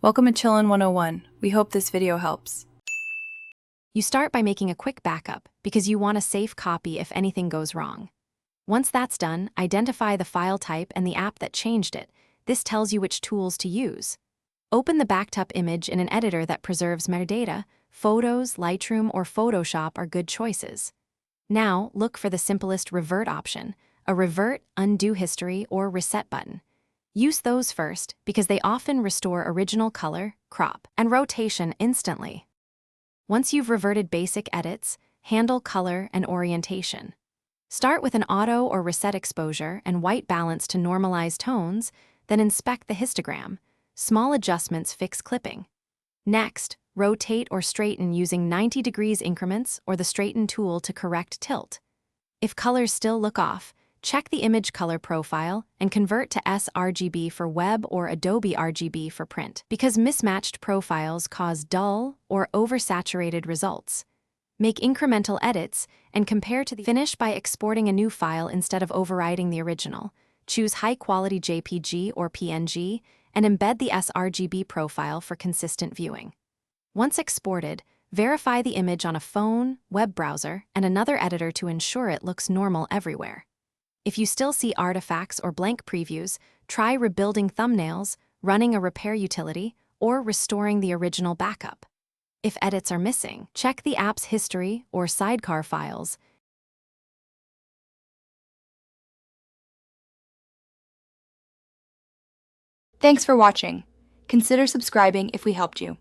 Welcome to Chillin' 101. We hope this video helps. You start by making a quick backup because you want a safe copy if anything goes wrong. Once that's done, identify the file type and the app that changed it. This tells you which tools to use. Open the backed up image in an editor that preserves metadata. Photos, Lightroom, or Photoshop are good choices. Now, look for the simplest revert option, a revert, undo history, or reset button. Use those first because they often restore original color, crop, and rotation instantly. Once you've reverted basic edits, handle color and orientation. Start with an auto or reset exposure and white balance to normalize tones, then inspect the histogram. Small adjustments fix clipping. Next, rotate or straighten using 90 degrees increments or the straighten tool to correct tilt. If colors still look off, check the image color profile and convert to sRGB for web or Adobe RGB for print, because mismatched profiles cause dull or oversaturated results. Make incremental edits and compare to the finish by exporting a new file instead of overriding the original. Choose high-quality JPG or PNG and embed the sRGB profile for consistent viewing. Once exported, verify the image on a phone, web browser, and another editor to ensure it looks normal everywhere. If you still see artifacts or blank previews, try rebuilding thumbnails, running a repair utility, or restoring the original backup. If edits are missing, check the app's history or sidecar files. Thanks for watching. Consider subscribing if we helped you.